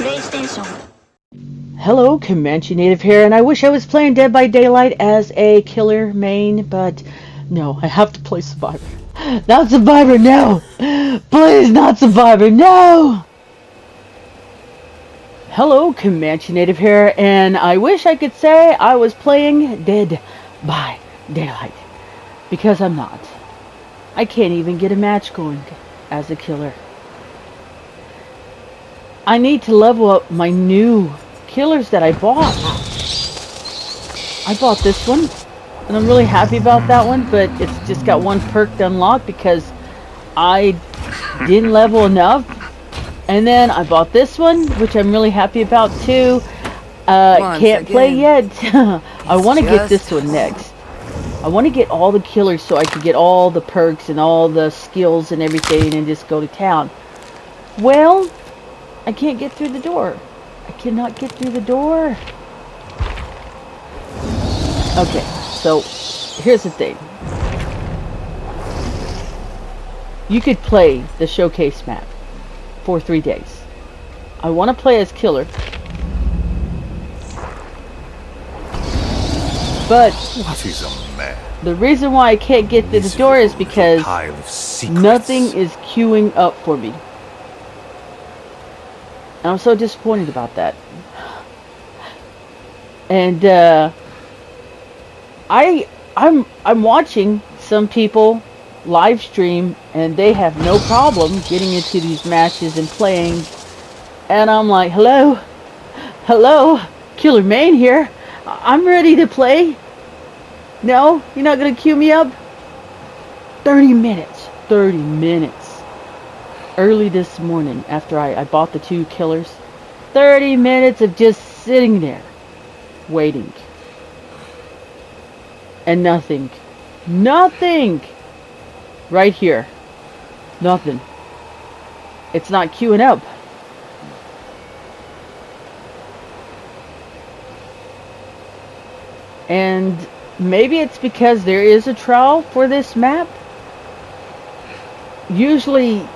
PlayStation. Hello, Comanche Native here, and I wish I was playing Dead by Daylight as a killer main, but no, I have to play Survivor. Not Survivor, no! Please, not Survivor, no! Hello, Comanche Native here, and I wish I could say I was playing Dead by Daylight, because I'm not. I can't even get a match going as a killer. I need to level up my new killers that I bought. I bought this one, and I'm really happy about that one, but it's just got one perk to unlock because I didn't level enough. And then I bought this one, which I'm really happy about too. Can't play yet. I want to get this one next. I want to get all the killers so I can get all the perks and all the skills and everything and just go to town. Well, I can't get through the door. I cannot get through the door. Okay, so here's the thing. You could play the showcase map for 3 days. I want to play as killer. But what is a man? The reason why I can't get through the door is because nothing is queuing up for me. And I'm so disappointed about that. And I'm watching some people live stream and they have no problem getting into these matches and playing. And I'm like, hello, Killer Main here. I'm ready to play. No, you're not gonna queue me up? 30 minutes. Early this morning after I bought the 2 killers. 30 minutes of just sitting there waiting. And nothing. Right here. Nothing. It's not queuing up. And maybe it's because there is a trial for this map. Usually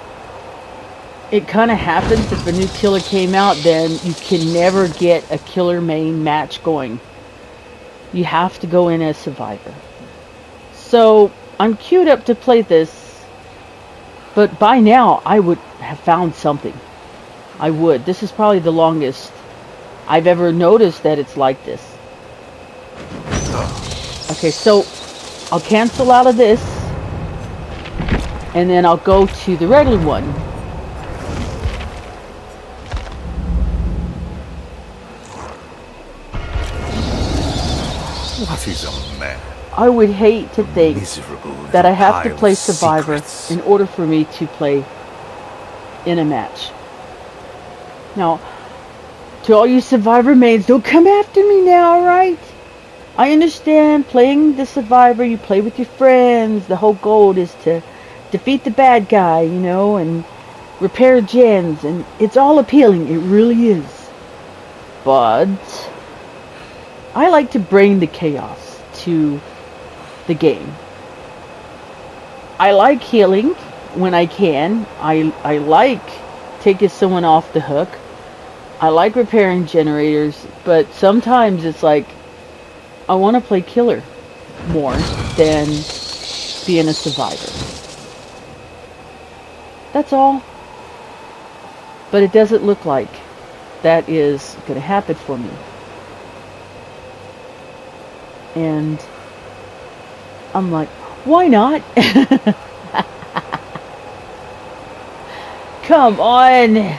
it kind of happens if a new killer came out, then you can never get a killer main match going. You have to go in as survivor. So I'm queued up to play this, but by now I would have found something. I would. This is probably the longest I've ever noticed that it's like this. Okay, so I'll cancel out of this, and then I'll go to the regular one. What is a man? I would hate to think that I have to play Survivor in order for me to play in a match. Now, to all you Survivor mains, don't come after me now, alright? I understand playing the Survivor, you play with your friends. The whole goal is to defeat the bad guy, you know, and repair gens, and it's all appealing, it really is. But I like to bring the chaos to the game. I like healing when I can. I like taking someone off the hook. I like repairing generators, but sometimes it's like I want to play killer more than being a survivor. That's all. But it doesn't look like that is going to happen for me. And I'm like, why not? Come on.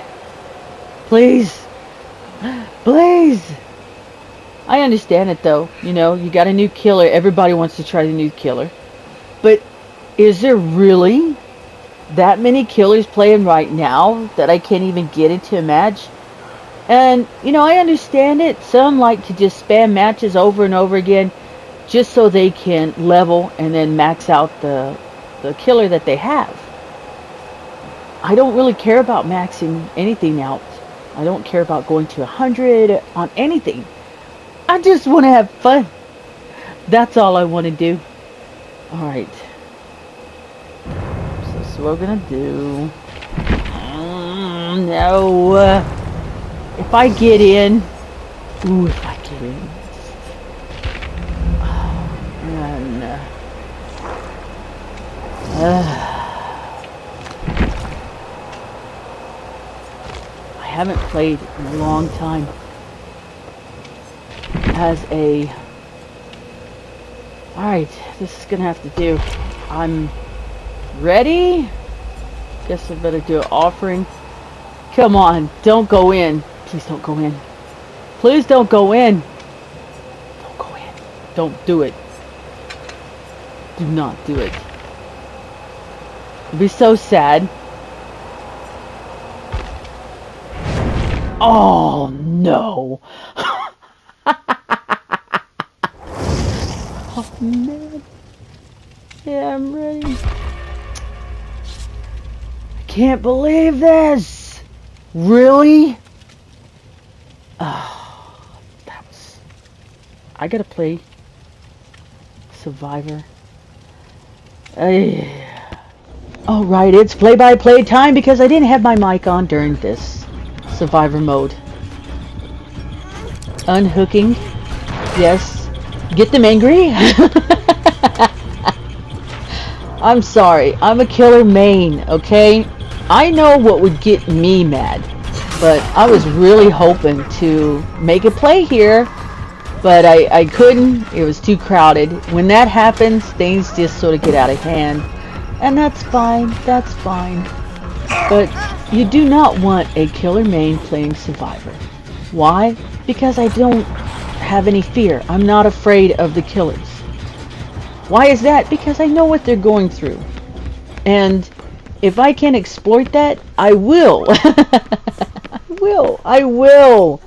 Please. I understand it though. You know, you got a new killer. Everybody wants to try the new killer. But is there really that many killers playing right now that I can't even get into a match? And, you know, I understand it. Some like to just spam matches over and over again just so they can level and then max out the killer that they have. I don't really care about maxing anything out. I don't care about going to 100 on anything. I just want to have fun. That's all I want to do. Alright. So that's what we're going to do. No. If I get in... Ooh, if I get in... And... I haven't played in a long time as a... Alright, this is gonna have to do. I'm ready. Guess I better do an offering. Come on, don't go in. Please don't go in. Please don't go in. Don't go in. Don't do it. Do not do it. It'd be so sad. Oh no. Oh man. Yeah, I'm ready. I can't believe this. Really? Oh, that was... I gotta play Survivor. Alright, it's play-by-play time because I didn't have my mic on during this Survivor mode. Unhooking. Yes. Get them angry? I'm sorry. I'm a killer main, okay? I know what would get me mad. But I was really hoping to make a play here. But I couldn't. It was too crowded. When that happens, things just sort of get out of hand. And that's fine. That's fine. But you do not want a killer main playing Survivor. Why? Because I don't have any fear. I'm not afraid of the killers. Why is that? Because I know what they're going through. And if I can exploit that, I will. I will.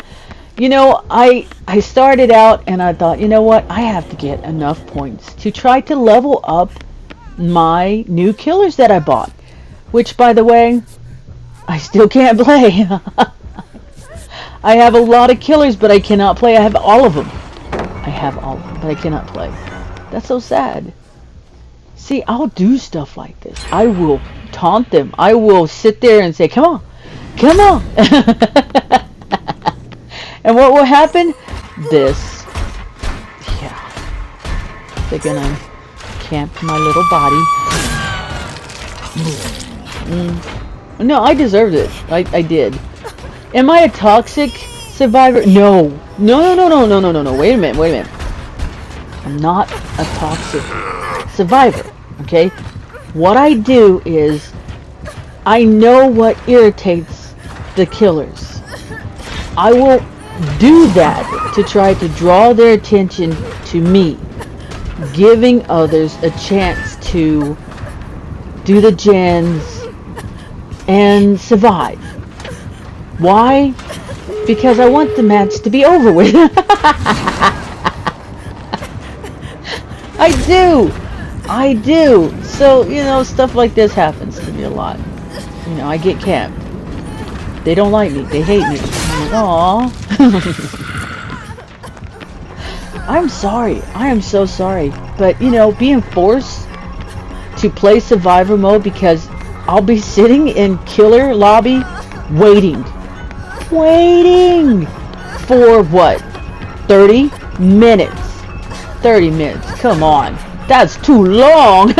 You know, I started out and I thought, you know what? I have to get enough points to try to level up my new killers that I bought. Which, by the way, I still can't play. I have a lot of killers, but I cannot play. I have all of them. I have all of them, but I cannot play. That's so sad. See, I'll do stuff like this. I will taunt them. I will sit there and say, come on. Come on. And what will happen? This. Yeah. They're gonna camp my little body. No, I deserved it. I did. Am I a toxic survivor? No. No. Wait a minute. I'm not a toxic survivor. Okay? What I do is I know what irritates the killers. I will do that to try to draw their attention to me, giving others a chance to do the gens and survive. Why? Because I want the match to be over with. I do. So, you know, stuff like this happens to me a lot. You know, I get camped. They don't like me. They hate me. I'm like, aww. I'm sorry. I am so sorry. But, you know, being forced to play Survivor mode because I'll be sitting in killer lobby waiting for what? 30 minutes. 30 minutes. Come on. That's too long.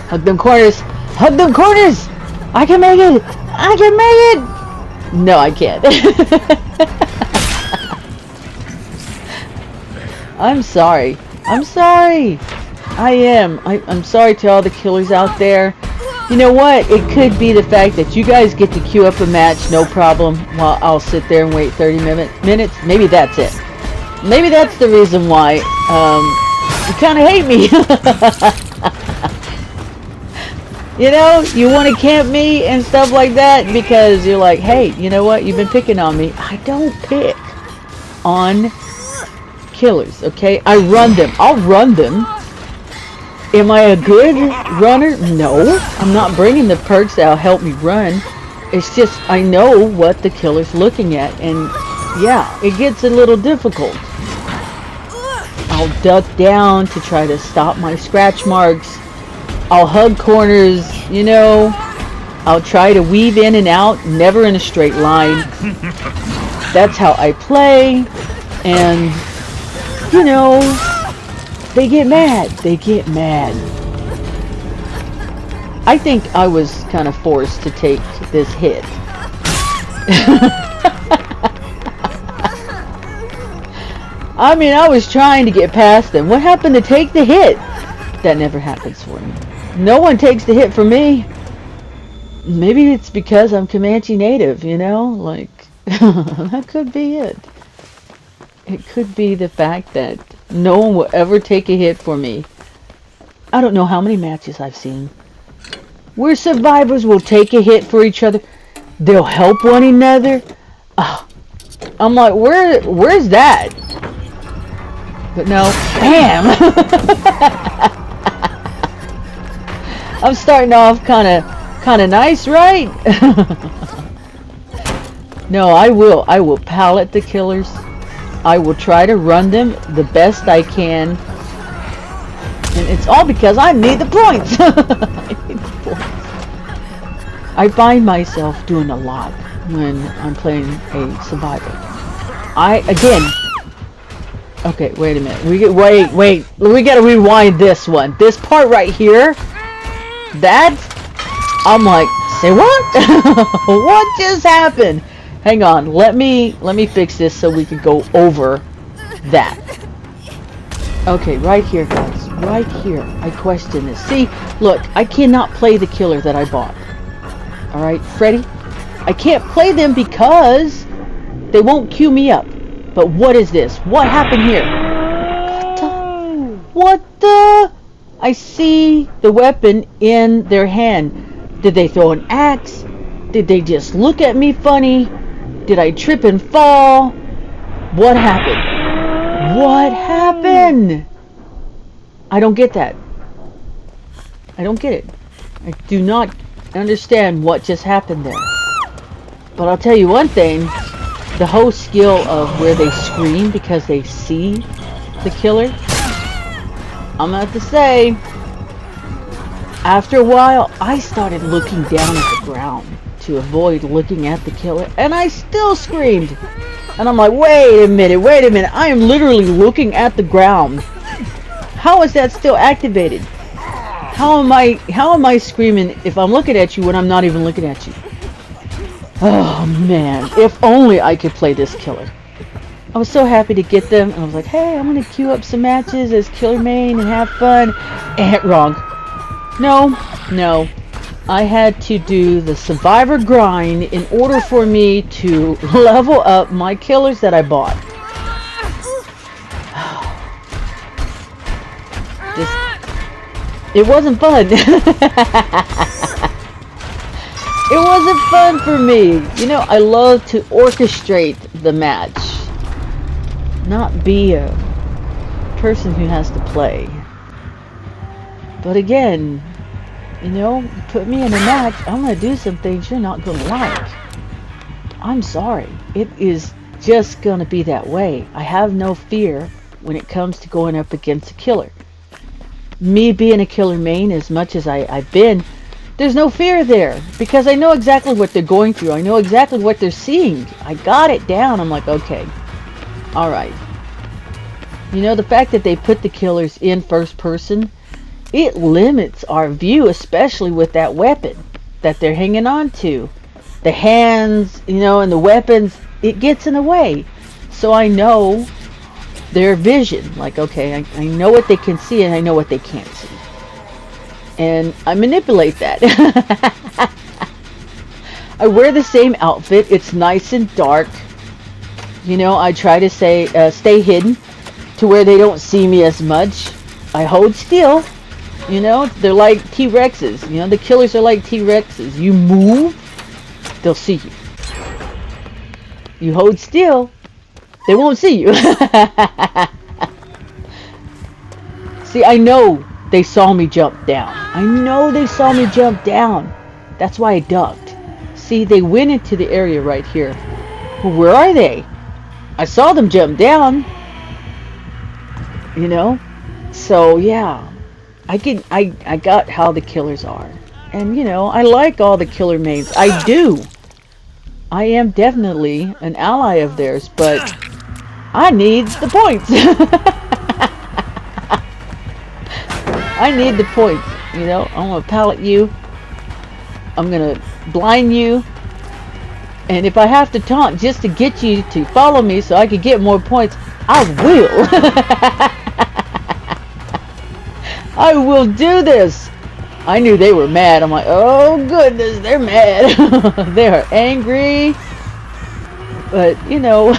Hug them corners. Hug them corners. I can make it. I can make it. No, I can't. I'm sorry. I'm sorry. I am. I'm sorry to all the killers out there. You know what? It could be the fact that you guys get to queue up a match, no problem, while I'll sit there and wait 30 minutes. Maybe that's it. Maybe that's the reason why you kind of hate me. You know, you want to camp me and stuff like that because you're like, hey, you know what? You've been picking on me. I don't pick on killers, okay? I run them. I'll run them. Am I a good runner? No. I'm not bringing the perks that'll help me run. It's just I know what the killer's looking at, and yeah, it gets a little difficult. I'll duck down to try to stop my scratch marks. I'll hug corners, you know. I'll try to weave in and out, never in a straight line. That's how I play. And, you know, they get mad. They get mad. I think I was kind of forced to take this hit. I mean, I was trying to get past them. What happened to take the hit? That never happens for me. No one takes the hit for me. Maybe it's because I'm Comanche native, you know? Like, that could be it. It could be the fact that no one will ever take a hit for me. I don't know how many matches I've seen where survivors will take a hit for each other. They'll help one another. I'm like, where's that? But no, bam! I'm starting off kind of nice, right? No, I will pallet the killers. I will try to run them the best I can. And it's all because I need the points. I need the points. I find myself doing a lot when I'm playing a survivor. Okay, wait a minute. Wait. We gotta rewind this one. This part right here. I'm like, say what? What just happened? Hang on. Let me fix this so we can go over that. Okay, right here, guys. Right here. I question this. See, look, I cannot play the killer that I bought. Alright, Freddy? I can't play them because they won't queue me up. But what is this? What happened here? What the? I see the weapon in their hand. Did they throw an axe? Did they just look at me funny? Did I trip and fall? What happened? What happened? I don't get that. I don't get it. I do not understand what just happened there. But I'll tell you one thing. The whole skill of where they scream because they see the killer. I'm gonna have to say, after a while, I started looking down at the ground to avoid looking at the killer, and I still screamed. And I'm like, wait a minute, I am literally looking at the ground. How is that still activated? How am I screaming if I'm looking at you when I'm not even looking at you? Oh man, if only I could play this killer. I was so happy to get them, and I was like, hey, I'm gonna queue up some matches as Killer Main and have fun. Wrong. No. I had to do the survivor grind in order for me to level up my killers that I bought. It wasn't fun. It wasn't fun for me. You know, I love to orchestrate the match, not be a person who has to play. But again, you know, put me in a match, I'm gonna do some things you're not gonna like. I'm sorry. It is just gonna be that way. I have no fear when it comes to going up against a killer. Me being a killer main, as much as I've been, there's no fear there, because I know exactly what they're going through. I know exactly what they're seeing. I got it down. I'm like, okay, alright. You know, the fact that they put the killers in first person, it limits our view, especially with that weapon that they're hanging on to. The hands, you know, and the weapons, it gets in the way. So I know their vision. Like, okay, I know what they can see and I know what they can't see. And I manipulate that. I wear the same outfit. It's nice and dark. You know, I try to stay hidden to where they don't see me as much. I hold still. You know, they're like T-Rexes. You know, the killers are like T-Rexes. You move, they'll see you. You hold still, they won't see you. See, I know they saw me jump down. I know they saw me jump down. That's why I ducked. See, they went into the area right here. Well, where are they? I saw them jump down. You know? So, yeah. I got how the killers are. And, you know, I like all the killer mains. I do. I am definitely an ally of theirs, but I need the points. I need the points. You know, I'm going to pallet you. I'm going to blind you. And if I have to taunt just to get you to follow me so I can get more points, I will. I will do this. I knew they were mad. I'm like, oh goodness, they're mad. They are angry. But, you know,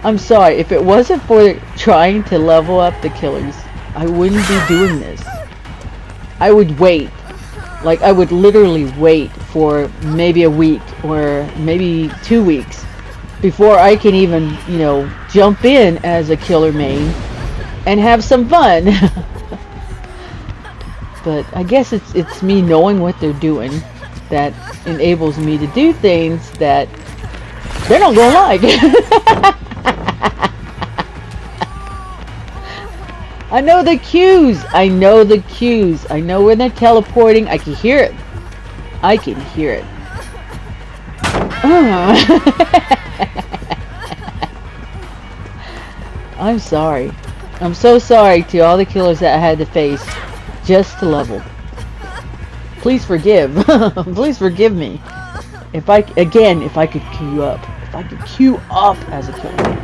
I'm sorry. If it wasn't for trying to level up the killers, I wouldn't be doing this. I would wait. Like, I would literally wait for maybe a week or maybe 2 weeks before I can even, you know, jump in as a killer main and have some fun. But I guess it's me knowing what they're doing that enables me to do things that they're not gonna like. I know the cues. I know the cues. I know when they're teleporting. I can hear it. I can hear it. I'm sorry. I'm so sorry to all the killers that I had to face just to level. Please forgive. Please forgive me. If I could queue up. If I could queue up as a killer.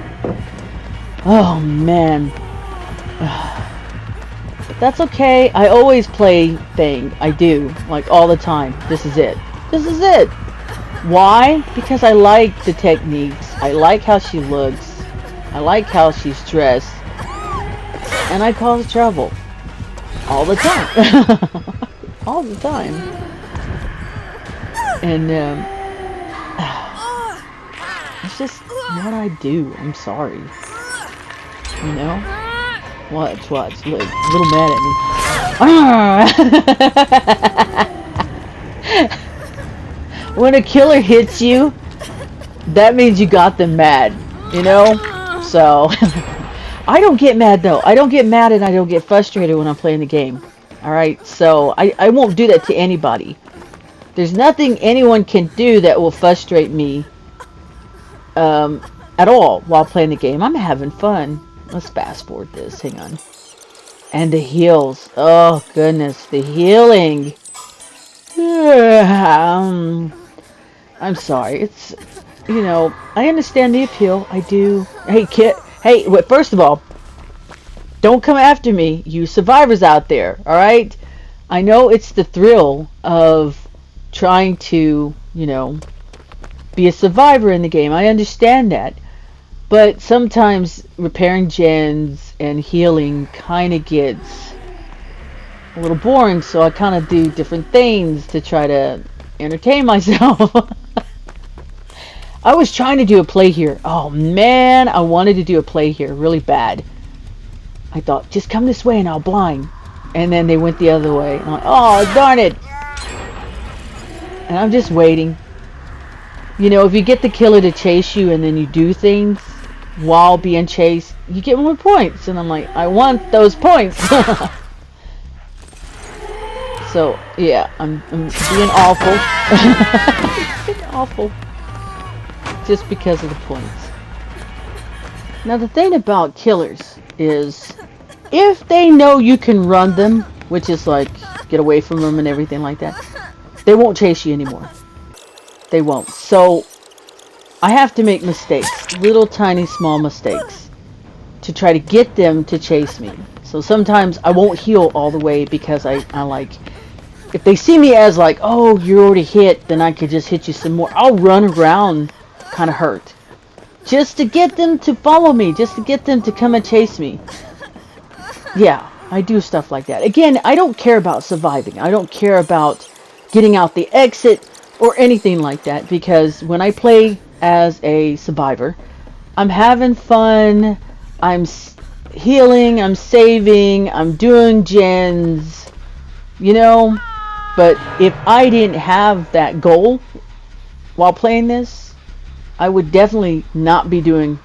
Oh man. But that's okay. I always play Thing. I do. Like all the time. This is it. This is it. Why? Because I like the techniques. I like how she looks. I like how she's dressed. And I cause trouble. All the time. All the time. And it's just what I do. I'm sorry. You know? Watch. Look, a little mad at me. When a killer hits you, that means you got them mad. You know? So, I don't get mad though. I don't get mad and I don't get frustrated when I'm playing the game. Alright? So, I won't do that to anybody. There's nothing anyone can do that will frustrate me at all while playing the game. I'm having fun. Let's fast forward this. Hang on. And the heals. Oh, goodness. The healing. I'm sorry. It's, you know, I understand the appeal. I do. Hey, kid. Hey, wait, first of all, don't come after me, you survivors out there. Alright? I know it's the thrill of trying to, you know, be a survivor in the game. I understand that. But sometimes repairing gens and healing kind of gets a little boring, so I kind of do different things to try to entertain myself. I was trying to do a play here. Oh man, I wanted to do a play here really bad. I thought, just come this way and I'll blind. And then they went the other way. I'm like, oh, darn it. And I'm just waiting. You know, if you get the killer to chase you and then you do things while being chased, you get more points. And I'm like, I want those points. So, yeah, I'm being awful. Being awful. Just because of the points. Now, the thing about killers is, if they know you can run them, which is like, get away from them and everything like that, they won't chase you anymore. They won't. So, I have to make mistakes. Little, tiny, small mistakes. To try to get them to chase me. So, sometimes I won't heal all the way because I like... If they see me as like, oh, you're already hit, then I could just hit you some more. I'll run around kind of hurt. Just to get them to follow me. Just to get them to come and chase me. Yeah, I do stuff like that. Again, I don't care about surviving. I don't care about getting out the exit or anything like that. Because when I play as a survivor, I'm having fun. I'm healing. I'm saving. I'm doing gens. You know? But if I didn't have that goal while playing this, I would definitely not be doing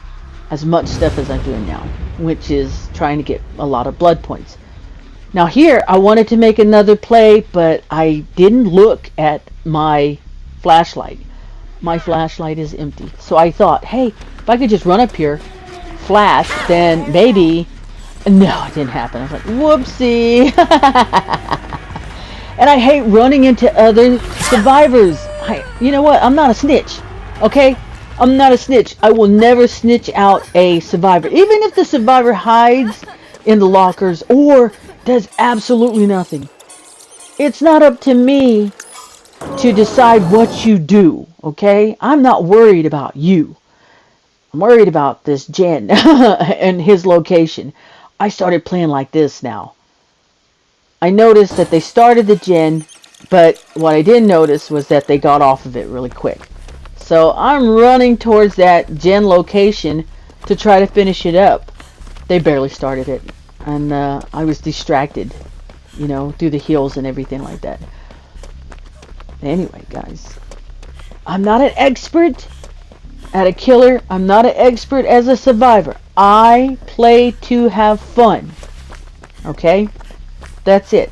as much stuff as I'm doing now, which is trying to get a lot of blood points. Now here, I wanted to make another play, but I didn't look at my flashlight. My flashlight is empty. So I thought, hey, if I could just run up here, flash, then maybe... No, it didn't happen. I was like, whoopsie. And I hate running into other survivors. You know what? I'm not a snitch. Okay? I'm not a snitch. I will never snitch out a survivor. Even if the survivor hides in the lockers or does absolutely nothing. It's not up to me to decide what you do. Okay? I'm not worried about you. I'm worried about this Jen and his location. I started playing like this now. I noticed that they started the gen, but what I didn't notice was that they got off of it really quick. So I'm running towards that gen location to try to finish it up. They barely started it, and I was distracted, you know, through the hills and everything like that. Anyway, guys, I'm not an expert at a killer. I'm not an expert as a survivor. I play to have fun. Okay? That's it.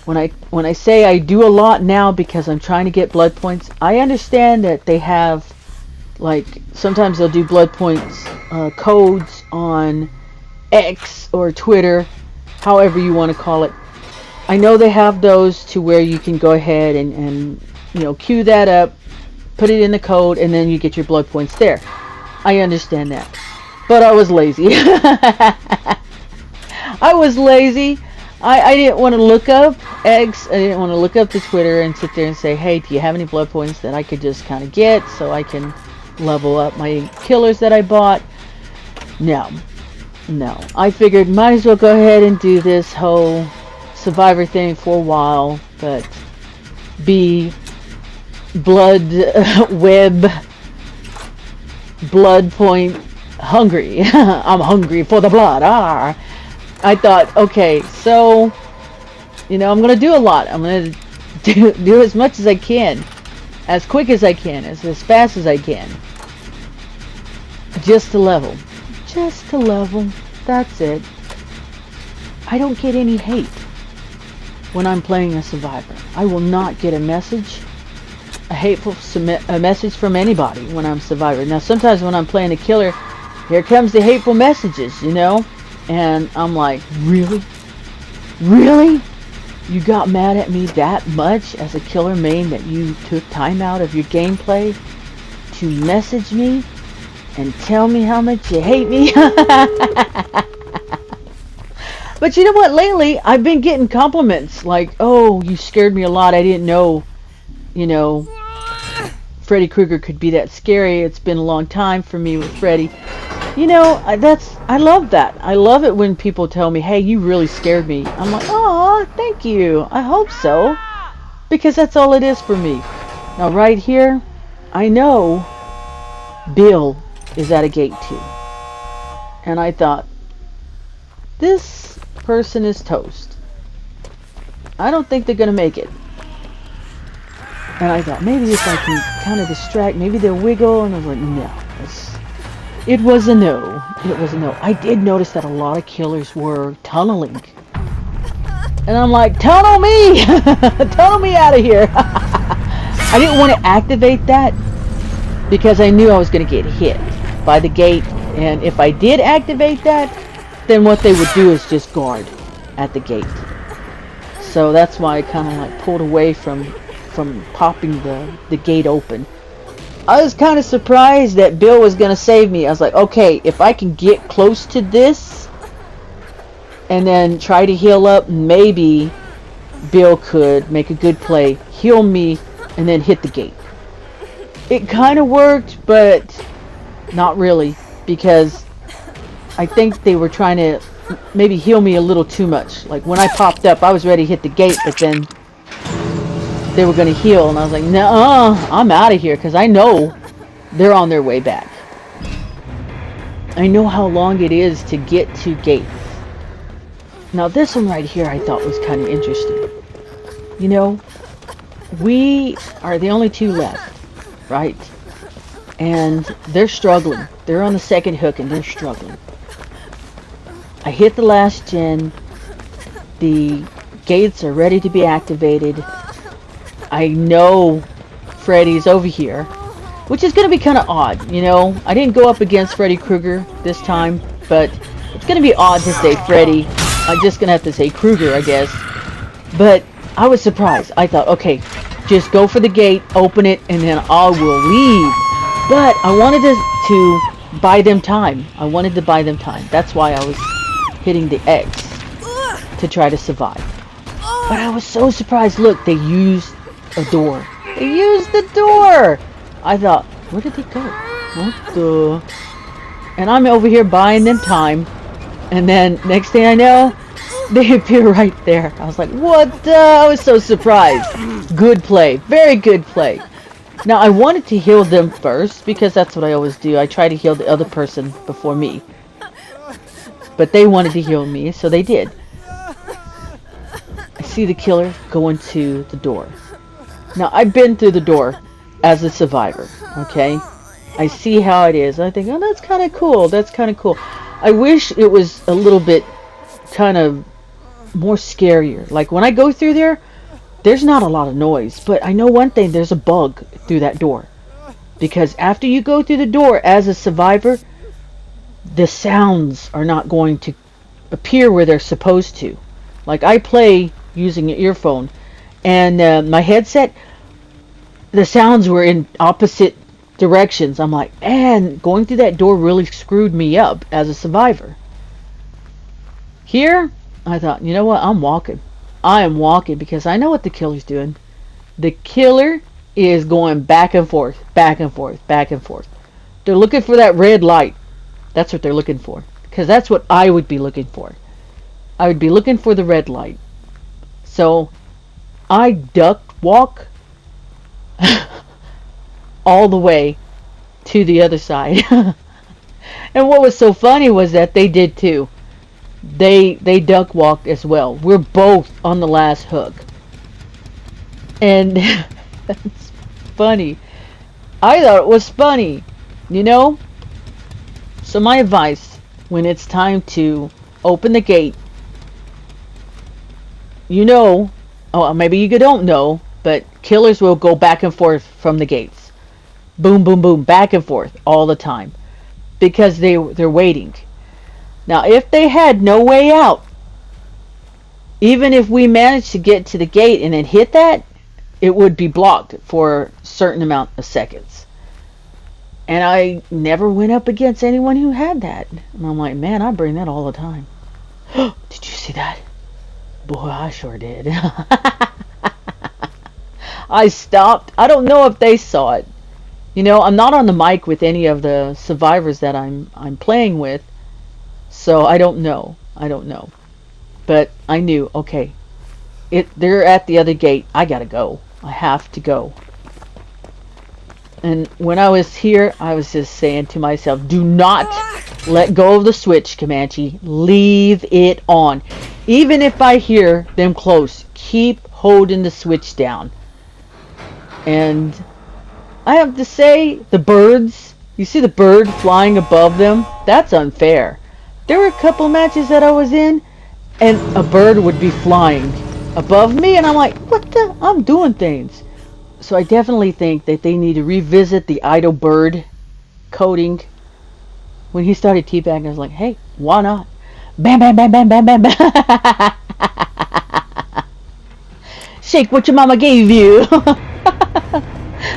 When I say I do a lot now because I'm trying to get blood points, I understand that they have, like, sometimes they'll do blood points codes on X or Twitter, however you want to call it. I know they have those to where you can go ahead and you know, queue that up, put it in the code, and then you get your blood points there. I understand that. But I was lazy. I was lazy. I didn't want to look up X. I didn't want to look up the Twitter and sit there and say, hey, do you have any blood points that I could just kind of get so I can level up my killers that I bought? No. No. I figured might as well go ahead and do this whole survivor thing for a while, but be blood web blood point hungry. I'm hungry for the blood. I thought, okay, so you know, I'm gonna do a lot. I'm gonna do as much as I can, as quick as I can, as fast as I can, just to level. That's it. I don't get any hate when I'm playing a survivor. I will not get a message, a hateful message from anybody when I'm survivor. Now sometimes when I'm playing a killer, here comes the hateful messages, you know, and I'm like, really you got mad at me that much as a killer main that you took time out of your gameplay to message me and tell me how much you hate me? But you know what, lately I've been getting compliments like, oh, you scared me a lot. I didn't know, you know, Freddy Krueger could be that scary. It's been a long time for me with Freddy. You know, I love that. I love it when people tell me, hey, you really scared me. I'm like, oh, thank you. I hope so. Because that's all it is for me. Now, right here, I know Bill is at a gate too. And I thought, this person is toast. I don't think they're going to make it. And I thought, maybe if I can kind of distract, maybe they'll wiggle. And I was like, no. It was a no. It was a no. I did notice that a lot of killers were tunneling. And I'm like, tunnel me! Tunnel me out of here! I didn't want to activate that because I knew I was going to get hit by the gate. And if I did activate that, then what they would do is just guard at the gate. So that's why I kind of like pulled away from popping the gate open. I was kind of surprised that Bill was going to save me. I was like, okay, if I can get close to this and then try to heal up, maybe Bill could make a good play, heal me, and then hit the gate. It kind of worked, but not really, because I think they were trying to maybe heal me a little too much. Like when I popped up, I was ready to hit the gate, but then they were going to heal, and I was like, no, I'm out of here, because I know they're on their way back. I know how long it is to get to gates. Now this one right here I thought was kind of interesting. You know, we are the only two left, right? And they're struggling. They're on the second hook and they're struggling. I hit the last gen. the gates are ready to be activated. I know Freddy's over here, which is going to be kind of odd, you know. I didn't go up against Freddy Krueger this time, but it's going to be odd to say Freddy. I'm just going to have to say Krueger, I guess. But I was surprised. I thought, okay, just go for the gate, open it, and then I will leave. But I wanted to buy them time. I wanted to buy them time. That's why I was hitting the X to try to survive. But I was so surprised. Look, they used a door. They used the door! I thought, where did they go? What the? And I'm over here buying them time. And then, next thing I know, they appear right there. I was like, what the? I was so surprised. Good play. Very good play. Now, I wanted to heal them first, because that's what I always do. I try to heal the other person before me. But they wanted to heal me, so they did. I see the killer go into the door. Now, I've been through the door as a survivor, okay? I see how it is. I think, oh, that's kind of cool. That's kind of cool. I wish it was a little bit kind of more scarier. Like, when I go through there, there's not a lot of noise. But I know one thing, there's a bug through that door. Because after you go through the door as a survivor, the sounds are not going to appear where they're supposed to. Like, I play using an earphone, and my headset, the sounds were in opposite directions. I'm like, man, going through that door really screwed me up as a survivor. Here, I thought, you know what, I'm walking. I am walking because I know what the killer's doing. The killer is going back and forth, back and forth, back and forth. They're looking for that red light. That's what they're looking for. Because that's what I would be looking for. I would be looking for the red light. So, I duck walk all the way to the other side. And what was so funny was that they did too. They duck walked as well. We're both on the last hook. And that's funny. I thought it was funny, you know? So my advice, when it's time to open the gate, you know, oh, maybe you don't know, but killers will go back and forth from the gates. Boom, boom, boom, back and forth all the time. Because they're waiting. Now, if they had no way out, even if we managed to get to the gate and then hit that, it would be blocked for a certain amount of seconds. And I never went up against anyone who had that. And I'm like, man, I bring that all the time. Did you see that? Boy, I sure did. I stopped. I don't know if they saw it. You know, I'm not on the mic with any of the survivors that I'm playing with. So I don't know. I don't know. But I knew, okay, they're at the other gate. I gotta go. I have to go. And when I was here, I was just saying to myself, do not let go of the switch, Comanche. Leave it on. Even if I hear them close, keep holding the switch down. And I have to say, the birds, you see the bird flying above them? That's unfair. There were a couple matches that I was in, and a bird would be flying above me, and I'm like, what the? I'm doing things. So I definitely think that they need to revisit the idle bird coding. When he started teabagging, I was like, hey, why not? Bam, bam, bam, bam, bam, bam, bam. Shake what your mama gave you.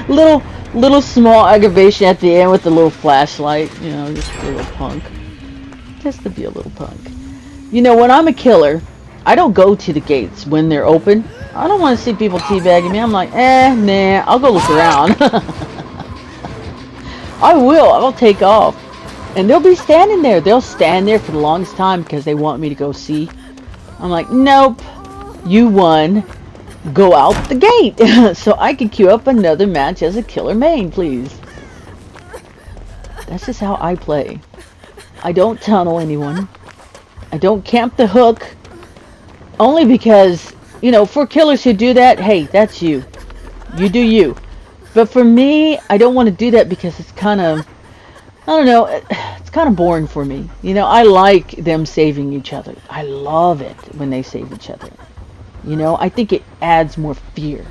little small aggravation at the end with the little flashlight. You know, just a little punk. Just to be a little punk. You know, when I'm a killer, I don't go to the gates when they're open. I don't want to see people teabagging me. I'm like, nah, I'll go look around. I'll take off. And they'll be standing there. They'll stand there for the longest time because they want me to go see. I'm like, nope, you won. Go out the gate. So I can queue up another match as a killer main, please. That's just how I play. I don't tunnel anyone. I don't camp the hook. Only because, you know, for killers who do that, hey, that's you. You do you. But for me, I don't want to do that because it's kind of, I don't know, it's kind of boring for me. You know, I like them saving each other. I love it when they save each other. You know, I think it adds more fear.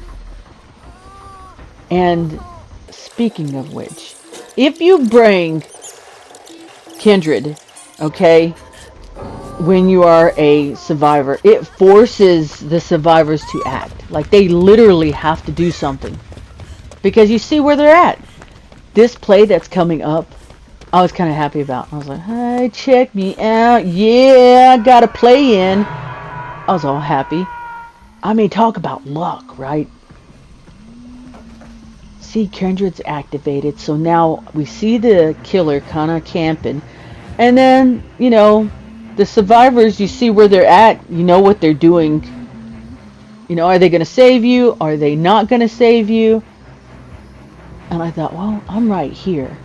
And speaking of which, if you bring Kindred, okay, when you are a survivor, it forces the survivors to act. Like, they literally have to do something. Because you see where they're at. This play that's coming up, I was kind of happy about. I was like, hey, check me out. Yeah, I got a play in. I was all happy. I mean, talk about luck, right? See, Kindred's activated. So now we see the killer kind of camping. And then, you know, the survivors, you see where they're at. You know what they're doing. You know, are they going to save you? Are they not going to save you? And I thought, well, I'm right here.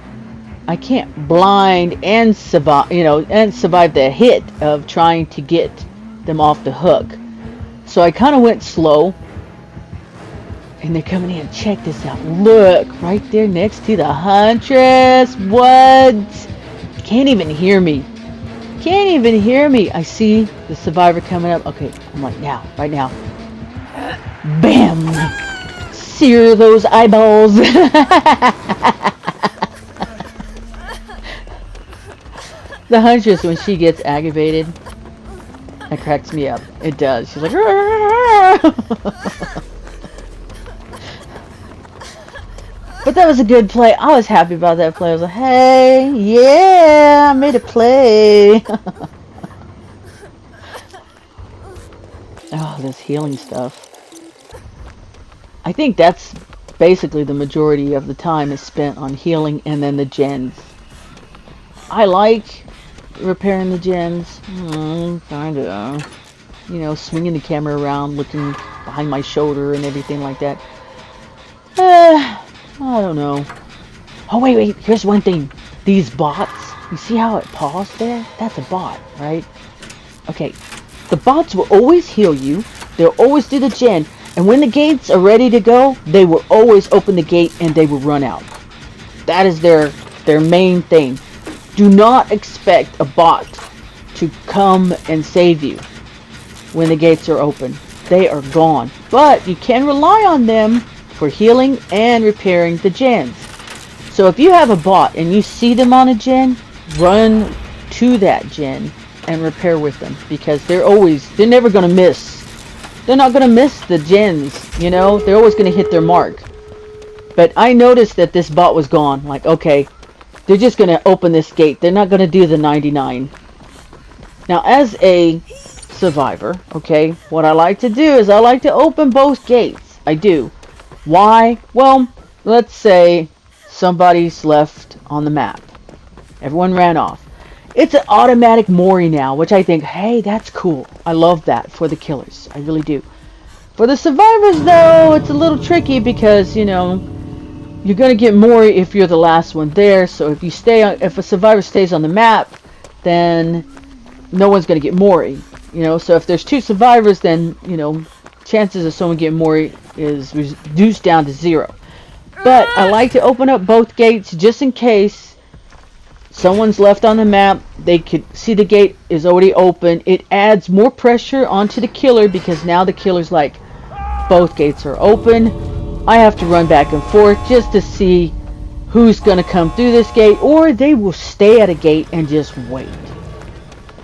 I can't blind and survive, you know, and survive the hit of trying to get them off the hook. So I kind of went slow. And they're coming in. Check this out. Look, right there next to the Huntress. What? Can't even hear me. Can't even hear me. I see the survivor coming up. Okay, I'm like, now, right now. Bam! Sear those eyeballs. The Huntress, when she gets aggravated, that cracks me up. It does. She's like, but that was a good play. I was happy about that play. I was like, hey, yeah, I made a play. Oh, this healing stuff. I think that's basically the majority of the time is spent on healing and then the gens. I like repairing the gens. Kinda. You know, swinging the camera around, looking behind my shoulder and everything like that. I don't know. Oh, wait. Here's one thing. These bots. You see how it paused there? That's a bot, right? Okay. The bots will always heal you. They'll always do the gen. And when the gates are ready to go, they will always open the gate and they will run out. That is their main thing. Do not expect a bot to come and save you when the gates are open. They are gone. But you can rely on them for healing and repairing the gens. So if you have a bot and you see them on a gen, run to that gen and repair with them, because they're never going to miss. They're not going to miss the gens, you know? They're always going to hit their mark. But I noticed that this bot was gone. Like, okay, they're just going to open this gate. They're not going to do the 99. Now, as a survivor, okay, what I like to do is I like to open both gates. I do. Why? Well, let's say somebody's left on the map. Everyone ran off. It's an automatic Mori now, which I think, hey, that's cool. I love that for the killers. I really do. For the survivors, though, it's a little tricky because, you know, you're going to get Mori if you're the last one there. So if a survivor stays on the map, then no one's going to get Mori. You know, so if there's two survivors, then, you know, chances of someone getting Mori is reduced down to 0. But I like to open up both gates just in case someone's left on the map. They could see the gate is already open. It adds more pressure onto the killer because now the killer's like, both gates are open. I have to run back and forth just to see who's going to come through this gate, or they will stay at a gate and just wait.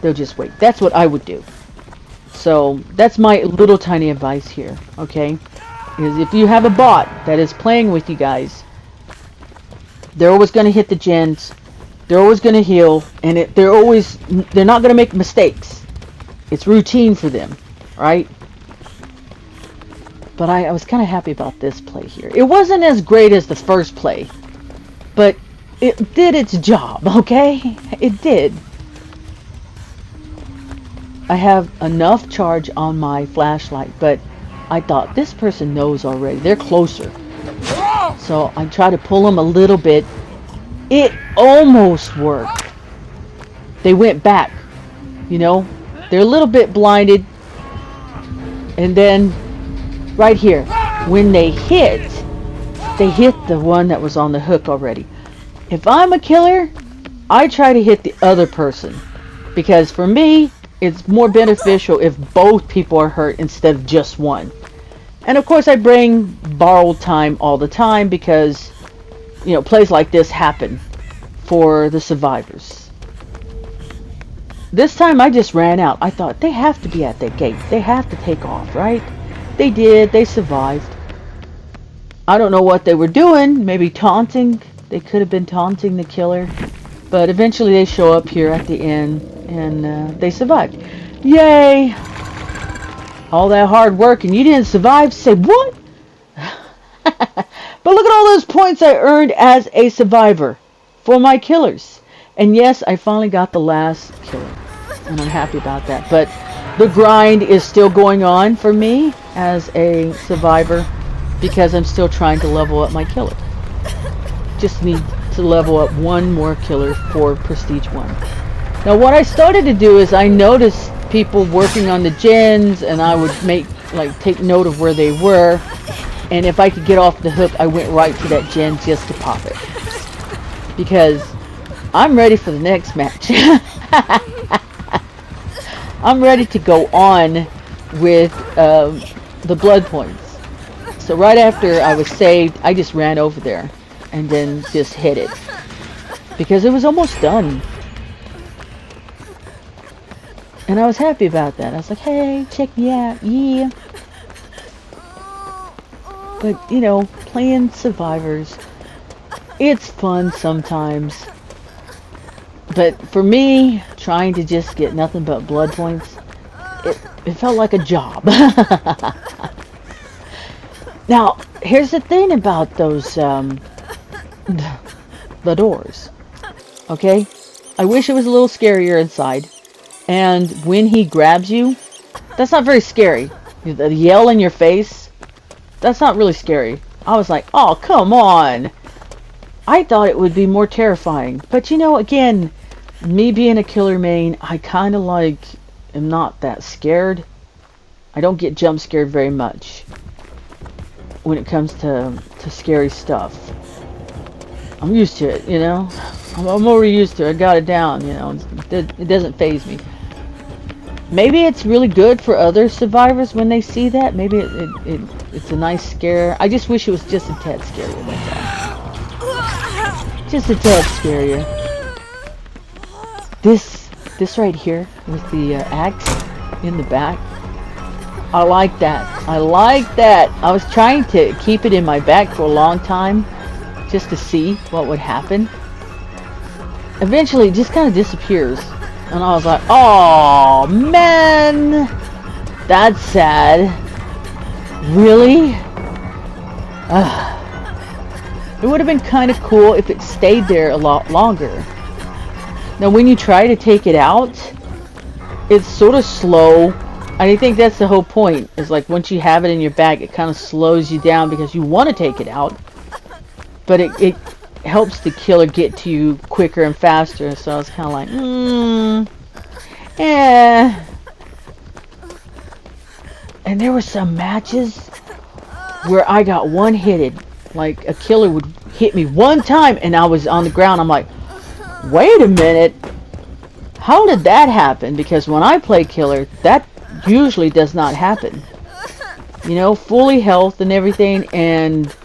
They'll just wait. That's what I would do. So that's my little tiny advice here, okay? Is if you have a bot that is playing with you guys, they're always going to hit the gens. They're always going to heal, and they're not going to make mistakes. It's routine for them, right? But I was kind of happy about this play here. It wasn't as great as the first play, but it did its job, okay? It did. I have enough charge on my flashlight, but I thought this person knows already. They're closer. So I try to pull them a little bit. It almost worked. They went back, you know. They're a little bit blinded. And then, right here, when they hit the one that was on the hook already. If I'm a killer, I try to hit the other person. Because for me, it's more beneficial if both people are hurt instead of just one. And of course I bring borrowed time all the time because, you know, plays like this happen for the survivors. This time I just ran out. I thought, they have to be at that gate. They have to take off, right? They did. They survived. I don't know what they were doing. Maybe taunting. They could have been taunting the killer. But eventually they show up here at the end and they survived. Yay! All that hard work and you didn't survive? Say what? But look at all those points I earned as a survivor for my killers. And yes, I finally got the last killer. And I'm happy about that. But the grind is still going on for me as a survivor because I'm still trying to level up my killer. Just need to level up one more killer for Prestige 1. Now what I started to do is I noticed people working on the gens and I would take note of where they were. And if I could get off the hook, I went right to that gen just to pop it. Because I'm ready for the next match. I'm ready to go on with the blood points. So right after I was saved, I just ran over there and then just hit it. Because it was almost done. And I was happy about that. I was like, hey, check me out, yeah. But, you know, playing survivors, it's fun sometimes. But for me, trying to just get nothing but blood points, it felt like a job. Now, here's the thing about those, the doors. Okay? I wish it was a little scarier inside. And when he grabs you, that's not very scary. The yell in your face, that's not really scary. I was like, oh, come on. I thought it would be more terrifying. But you know, again, me being a killer main, I kind of am not that scared. I don't get jump scared very much when it comes to scary stuff. I'm used to it, you know. I'm already used to it. I got it down, you know. It doesn't faze me. Maybe it's really good for other survivors when they see that. Maybe it's a nice scare. I just wish it was just a tad scarier, that's all. Just a tad scarier. This right here with the axe in the back. I like that. I like that. I was trying to keep it in my bag for a long time just to see what would happen. Eventually it just kind of disappears. And I was like, oh man, that's sad. Really? It would have been kind of cool if it stayed there a lot longer. Now when you try to take it out, it's sort of slow. I think that's the whole point. Is like once you have it in your bag, it kind of slows you down because you want to take it out. But it helps the killer get to you quicker and faster. So I was kind of like, yeah. And there were some matches where I got one-hitted. Like a killer would hit me one time and I was on the ground. I'm like, wait a minute. How did that happen? Because when I play killer, that usually does not happen. You know, fully health and everything, and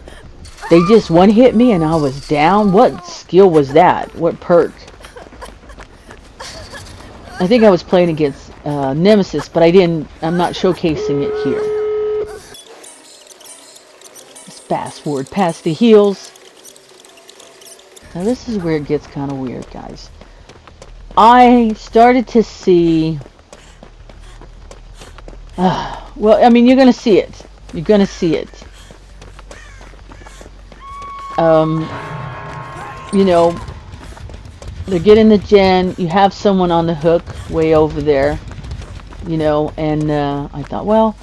they just one-hit me and I was down. What skill was that? What perk? I think I was playing against Nemesis, but I'm not showcasing it here. Let's fast forward past the heals. Now this is where it gets kind of weird, guys. I started to see... well, I mean, you're going to see it. You're going to see it. You know, they're getting the gen. You have someone on the hook way over there. You know, and I thought, well,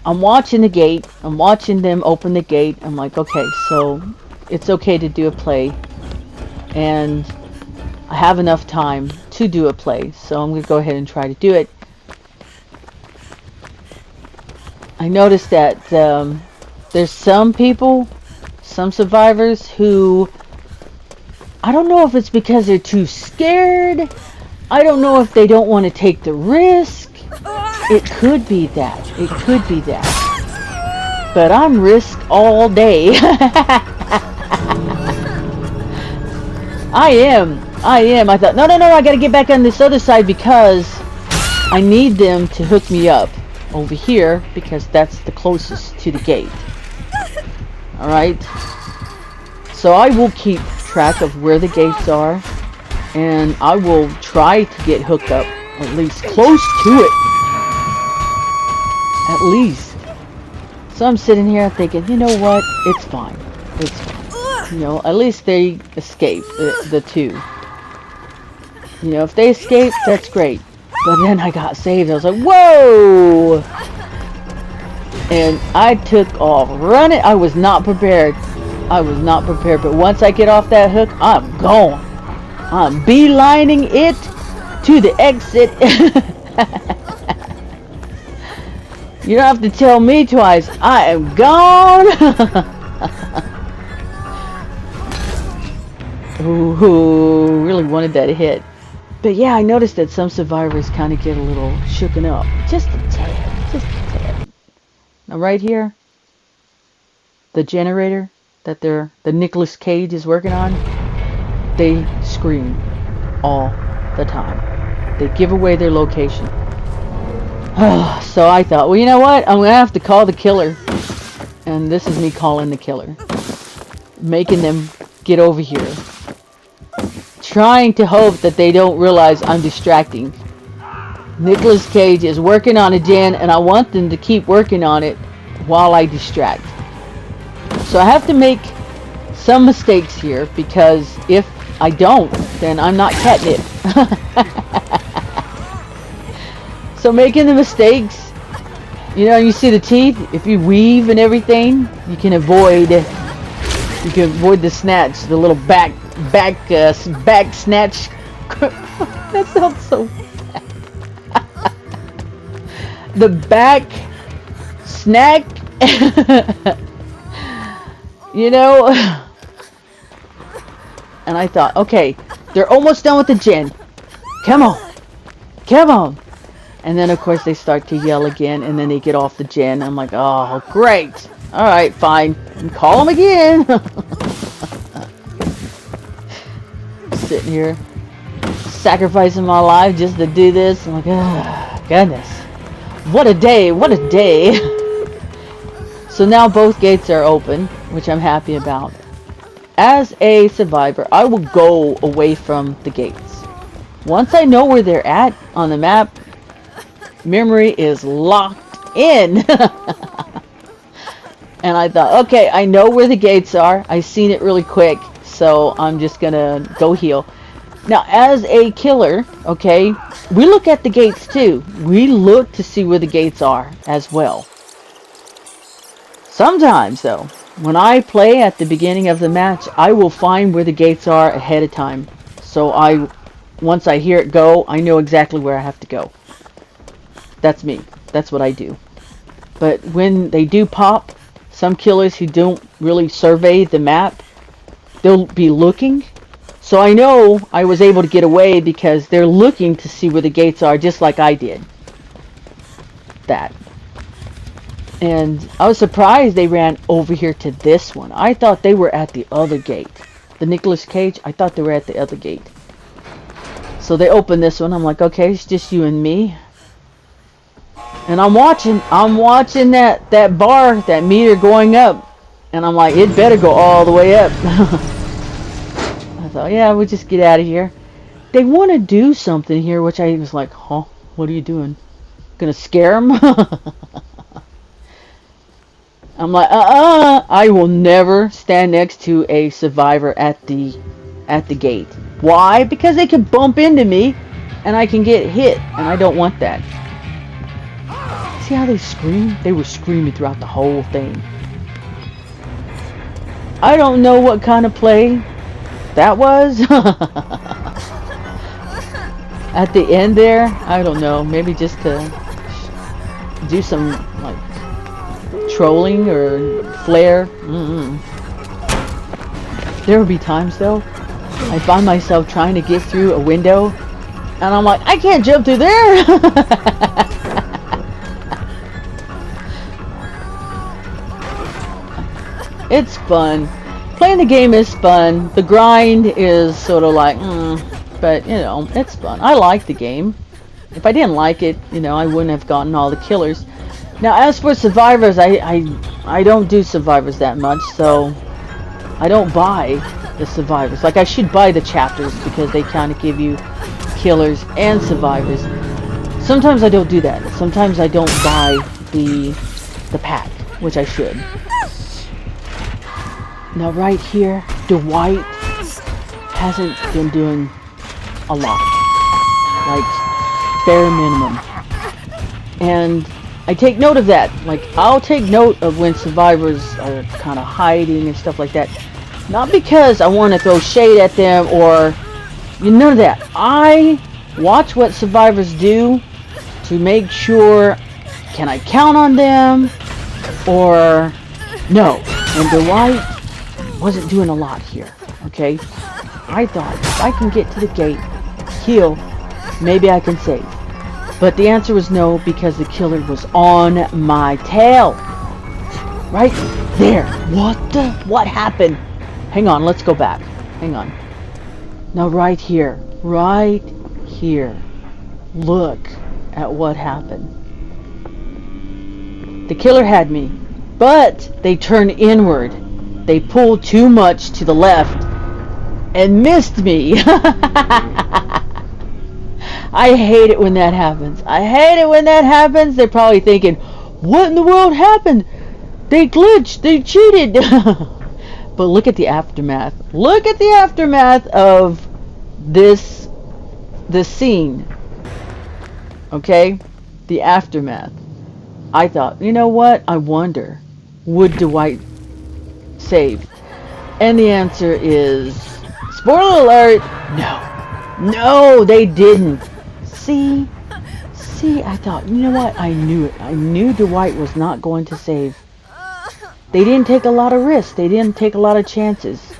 I'm watching the gate. I'm watching them open the gate. I'm like, okay, so it's okay to do a play. And I have enough time to do a play. So I'm going to go ahead and try to do it. I noticed that there's some people, some survivors who I don't know if it's because they're too scared. I don't know if they don't want to take the risk. It could be that. It could be that. But I'm risk all day. I am. I thought, no, I gotta get back on this other side because I need them to hook me up over here because that's the closest to the gate. Alright? So I will keep track of where the gates are, and I will try to get hooked up, at least close to it. At least. So I'm sitting here thinking, you know what? It's fine. It's fine. You know, at least they escape, the two. You know, if they escape, that's great. But then I got saved. I was like, whoa! And I took off running. I was not prepared. I was not prepared. But once I get off that hook, I'm going. I'm beelining it to the exit. You don't have to tell me twice. I am gone. Ooh, really wanted that hit. But yeah, I noticed that some survivors kind of get a little shooken up. Just a tad. Just a tad. Now right here, the generator that the Nicolas Cage is working on, they scream all the time. They give away their location. So I thought, well, you know what? I'm going to have to call the killer. And this is me calling the killer. Making them get over here. Trying to hope that they don't realize I'm distracting. Nicolas Cage is working on a gen, and I want them to keep working on it while I distract. So I have to make some mistakes here, because if I don't, then I'm not catnip. So making the mistakes, you know, you see the teeth, if you weave and everything, you can avoid the snatch, the little back snatch. That sounds so bad. The back snack. You know. And I thought, okay, they're almost done with the gen. Come on. And then of course they start to yell again, and then they get off the gen. I'm like, oh great. All right, fine. Call them again. Sitting here sacrificing my life just to do this. I'm like, oh goodness, what a day. So now both gates are open, which I'm happy about. As a survivor, I will go away from the gates. Once I know where they're at on the map, memory is locked in. And I thought, okay, I know where the gates are. I seen it really quick. So I'm just gonna go heal. Now, as a killer, okay, we look at the gates too. We look to see where the gates are as well. Sometimes, though, when I play at the beginning of the match, I will find where the gates are ahead of time. So once I hear it go, I know exactly where I have to go. That's me. That's what I do. But when they do pop, some killers who don't really survey the map, they'll be looking. So I know I was able to get away because they're looking to see where the gates are, just like I did. That. And I was surprised they ran over here to this one. I thought they were at the other gate. The Nicolas Cage, I thought they were at the other gate. So they opened this one. I'm like, okay, it's just you and me. And I'm watching that bar, that meter going up. And I'm like, it better go all the way up. I thought, yeah, we'll just get out of here. They want to do something here, which I was like, huh, what are you doing? Gonna scare them? I'm like, I will never stand next to a survivor at the gate. Why? Because they can bump into me and I can get hit, and I don't want that. See how they scream? They were screaming throughout the whole thing. I don't know what kind of play that was. At the end there, I don't know, maybe just to do some like trolling or flair. There will be times though I find myself trying to get through a window, and I'm like, I can't jump through there! It's fun. Playing the game is fun. The grind is sort of like, but, you know, it's fun. I like the game. If I didn't like it, you know, I wouldn't have gotten all the killers. Now, as for survivors, I don't do survivors that much, so I don't buy the survivors. Like, I should buy the chapters because they kind of give you killers and survivors. Sometimes I don't do that. Sometimes I don't buy the pack, which I should. Now, right here, Dwight hasn't been doing a lot. Like, bare minimum. And I take note of that. Like, I'll take note of when survivors are kind of hiding and stuff like that. Not because I want to throw shade at them or none of that. I watch what survivors do to make sure, can I count on them or no. And Dwight wasn't doing a lot here, okay? I thought, if I can get to the gate, heal, maybe I can save. But the answer was no, because the killer was on my tail. Right there. What happened? Hang on, let's go back. Hang on. Now right here. Look at what happened. The killer had me, but they turned inward. They pulled too much to the left and missed me. I hate it when that happens. They're probably thinking, what in the world happened? They glitched. They cheated. But look at the aftermath. Look at the aftermath of this scene. Okay? The aftermath. I thought, you know what? I wonder, would Dwight save? And the answer is, spoiler alert, no. No, they didn't. See, I thought, you know what? I knew it. I knew Dwight was not going to save. They didn't take a lot of risks. They didn't take a lot of chances.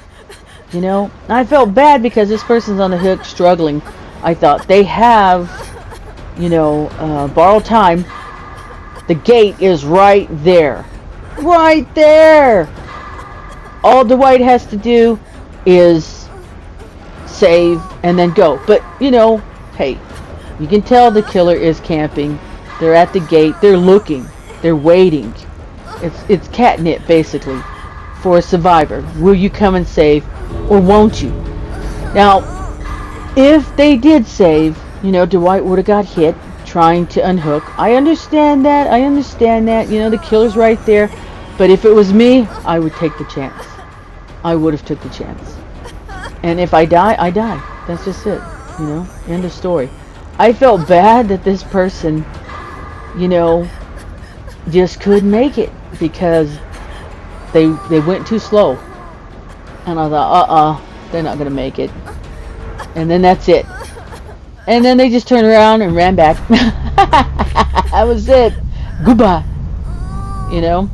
You know? I felt bad because this person's on the hook struggling. I thought, they have, you know, borrowed time. The gate is right there. Right there! All Dwight has to do is save and then go. But, you know, hey, you can tell the killer is camping. They're at the gate. They're looking. They're waiting. It's catnip, basically, for a survivor. Will you come and save, or won't you? Now, if they did save, you know, Dwight would have got hit trying to unhook. I understand that. You know, the killer's right there. But if it was me, I would take the chance. I would have took the chance. And if I die, I die. That's just it. You know, end of story. I felt bad that this person, you know, just couldn't make it because they went too slow. And I thought, they're not going to make it. And then that's it. And then they just turned around and ran back. That was it. Goodbye. You know?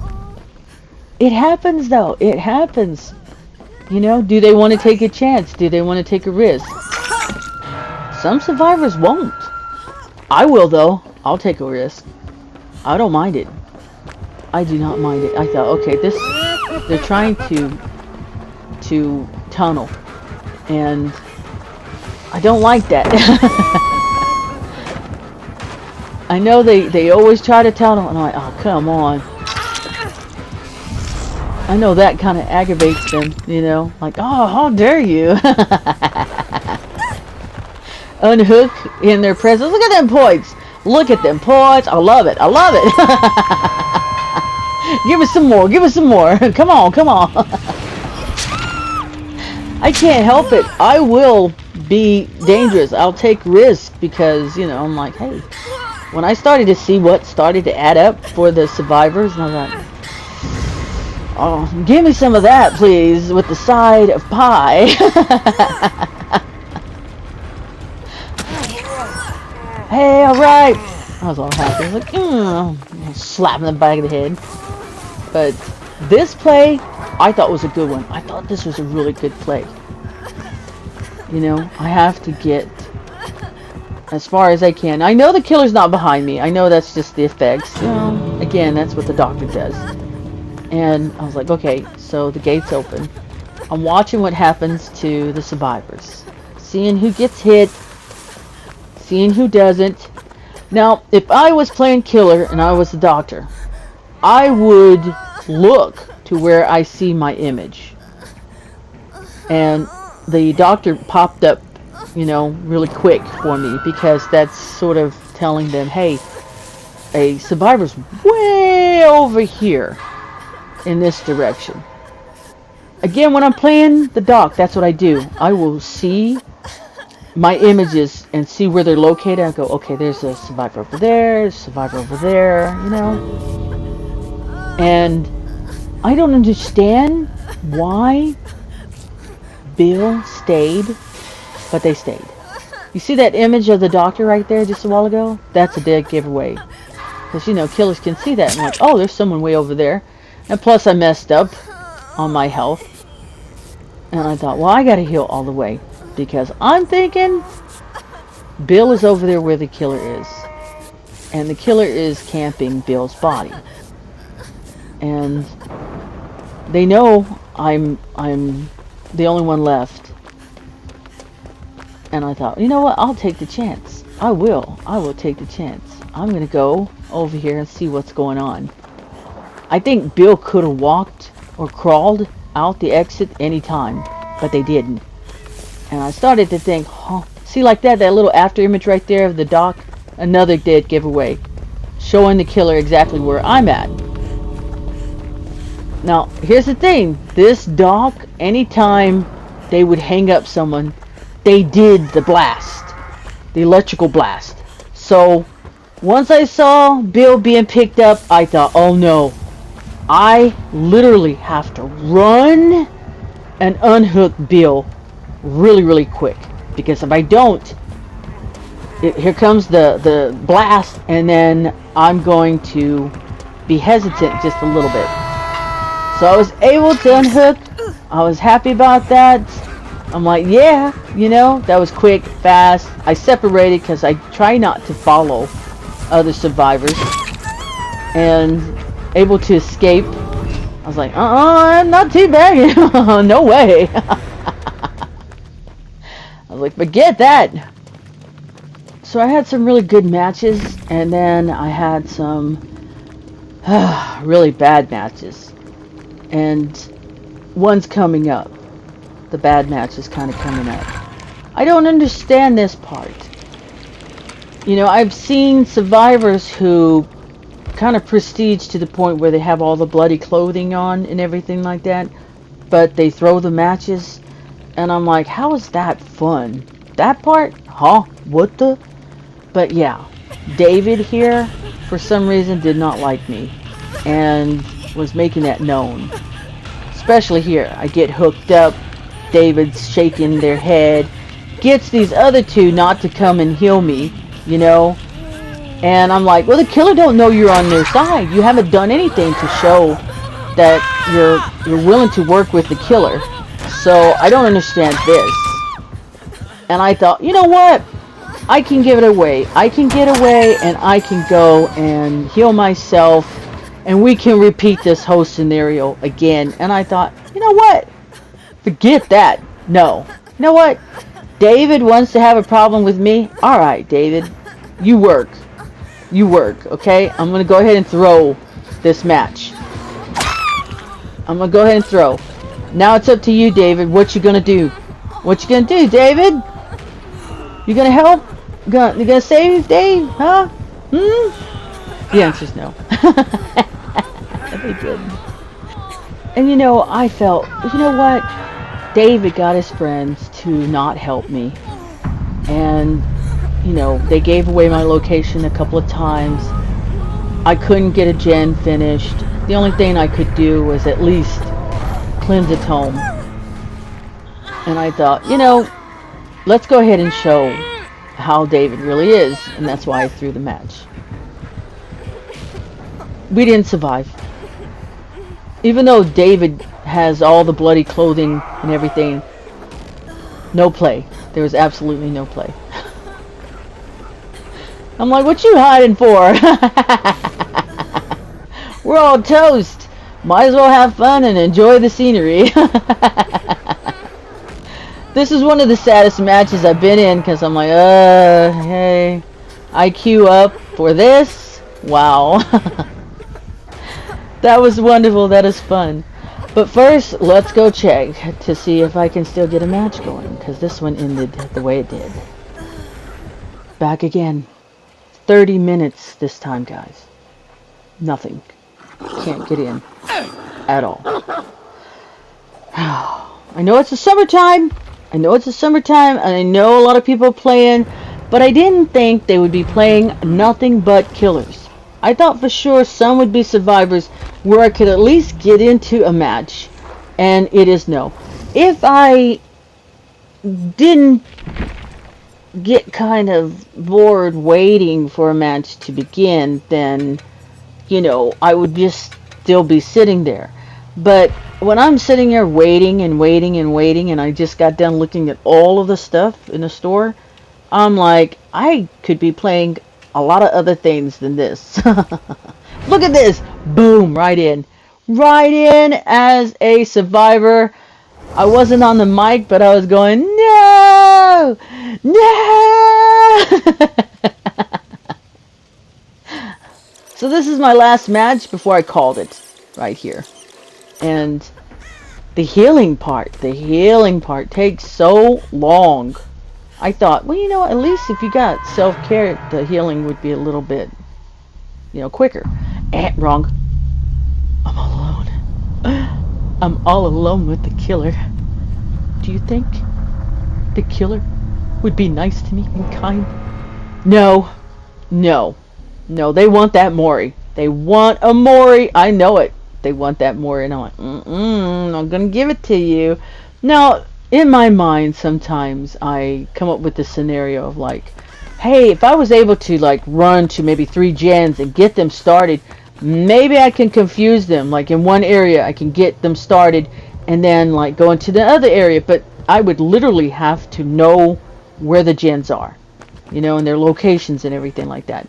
It happens, though. It happens. You know? Do they want to take a chance? Do they want to take a risk? Some survivors won't. I will, though. I'll take a risk. I don't mind it. I do not mind it. I thought, okay, they're trying to tunnel. And I don't like that. I know they always try to tunnel, and I'm like, oh, come on. I know that kind of aggravates them, you know? Like, oh, how dare you? Unhook in their presence. Look at them points. Look at them points. I love it. I love it. Give us some more. Give us some more. Come on. Come on. I can't help it. I will be dangerous. I'll take risks because, you know, I'm like, hey. When I started to see what started to add up for the survivors, and I was like, oh, give me some of that, please, with the side of pie. Hey, alright! I was all happy. I was like, slap in the back of the head. But this play, I thought was a good one. I thought this was a really good play. You know, I have to get as far as I can. I know the killer's not behind me. I know that's just the effects. You know, again, that's what the doctor does. And I was like, okay, so the gate's open. I'm watching what happens to the survivors. Seeing who gets hit. Seeing who doesn't. Now, if I was playing killer and I was the doctor, I would look to where I see my image. And the doctor popped up, you know, really quick for me, because that's sort of telling them, hey, a survivor's way over here in this direction. Again, when I'm playing the doc, that's what I do. I will see my images and see where they're located. I go, okay, there's a survivor over there, there's a survivor over there, you know. And I don't understand why Bill stayed, but they stayed. You see that image of the doctor right there just a while ago? That's a dead giveaway. Because, you know, killers can see that and like, oh, there's someone way over there. And plus I messed up on my health. And I thought, well, I gotta heal all the way. Because I'm thinking Bill is over there where the killer is. And the killer is camping Bill's body. And they know I'm the only one left. And I thought, you know what? I'll take the chance. I will take the chance. I'm going to go over here and see what's going on. I think Bill could have walked or crawled out the exit any time, but they didn't. And I started to think, oh, see like that little after image right there of the doc? Another dead giveaway. Showing the killer exactly where I'm at. Now, here's the thing. This doc, anytime they would hang up someone, they did the blast. The electrical blast. So, once I saw Bill being picked up, I thought, oh no. I literally have to run and unhook Bill really, really quick. Because if I don't, here comes the blast, and then I'm going to be hesitant just a little bit. So I was able to unhook. I was happy about that. I'm like, yeah, you know, that was quick, fast. I separated because I try not to follow other survivors. And able to escape. I was like, not too bad. No way. I was like, forget that. So I had some really good matches, and then I had some really bad matches. And one's coming up. The bad match is kind of coming up. I don't understand this part. You know, I've seen survivors who kind of prestige to the point where they have all the bloody clothing on and everything like that, but they throw the matches, and I'm like, how is that fun? That part? Huh? What the? But yeah, David here, for some reason, did not like me, and was making that known. Especially here, I get hooked up, David's shaking their head, gets these other two not to come and heal me, you know, and I'm like, well, the killer don't know you're on their side. You haven't done anything to show that you're willing to work with the killer, so I don't understand this. And I thought, you know what, I can give it away. I can get away, and I can go and heal myself, and we can repeat this whole scenario again. And I thought, you know what? Forget that. No. You know what? David wants to have a problem with me. Alright, David. You work. You work, okay? I'm going to go ahead and throw this match. I'm going to go ahead and throw. Now it's up to you, David. What you going to do? What you going to do, David? You going to help? You going to save Dave? Huh? The answer's no. That'd be good. And you know, I felt, you know what? David got his friends to not help me. And, you know, they gave away my location a couple of times. I couldn't get a gen finished. The only thing I could do was at least cleanse its home. And I thought, you know, let's go ahead and show how David really is. And that's why I threw the match. We didn't survive. Even though David has all the bloody clothing and everything, no play. There was absolutely no play. I'm like, what you hiding for? We're all toast. Might as well have fun and enjoy the scenery. This is one of the saddest matches I've been in because I'm like, hey, I queue up for this. Wow. That was wonderful. That is fun. But first, let's go check to see if I can still get a match going, because this one ended the way it did. Back again. 30 minutes this time, guys. Nothing. Can't get in at all. I know it's the summertime. I know it's the summertime, and I know a lot of people are playing, but I didn't think they would be playing nothing but killers. I thought for sure some would be survivors where I could at least get into a match, and it is no. If I didn't get kind of bored waiting for a match to begin, then, you know, I would just still be sitting there. But when I'm sitting here waiting and waiting and waiting, and I just got done looking at all of the stuff in the store, I'm like, I could be playing a lot of other things than this. Look at this! Boom! Right in. Right in as a survivor. I wasn't on the mic, but I was going, no! No! So this is my last match before I called it. Right here. And the healing part takes so long. I thought, well, you know, at least if you got self-care, the healing would be a little bit, you know, quicker. Wrong. I'm all alone. I'm all alone with the killer. Do you think the killer would be nice to me and kind? No. No. No, they want that Mori. They want a Mori. I know it. They want that Mori. And I'm like, I'm going to give it to you. Now, in my mind, sometimes I come up with this scenario of like, hey, if I was able to like run to maybe 3 gens and get them started, maybe I can confuse them. Like in one area, I can get them started and then like go into the other area. But I would literally have to know where the gens are, you know, and their locations and everything like that.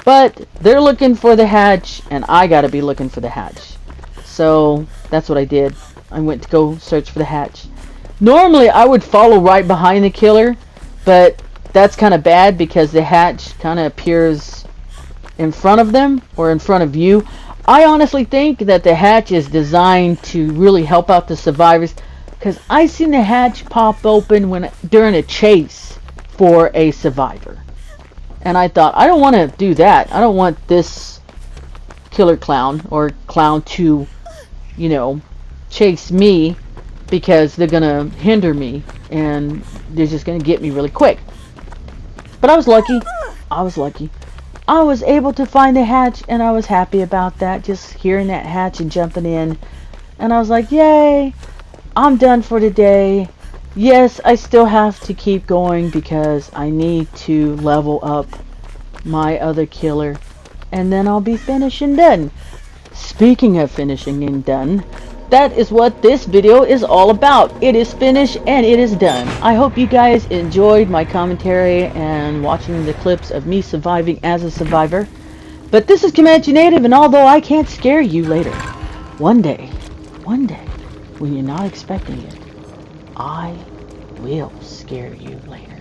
But they're looking for the hatch, and I gotta be looking for the hatch. So that's what I did. I went to go search for the hatch. Normally, I would follow right behind the killer, but that's kind of bad because the hatch kind of appears in front of them or in front of you. I honestly think that the hatch is designed to really help out the survivors, because I seen the hatch pop open during a chase for a survivor. And I thought, I don't want to do that. I don't want this killer clown or clown to, you know, chase me, because they're gonna hinder me and they're just gonna get me really quick. But I was lucky. I was able to find the hatch, and I was happy about that, just hearing that hatch and jumping in. And I was like, yay, I'm done for today. Yes, I still have to keep going because I need to level up my other killer, and then I'll be finished and done. Speaking of finishing and done, that is what this video is all about. It is finished and it is done. I hope you guys enjoyed my commentary and watching the clips of me surviving as a survivor. But this is Comanche Native, and although I can't scare you later, one day, when you're not expecting it, I will scare you later.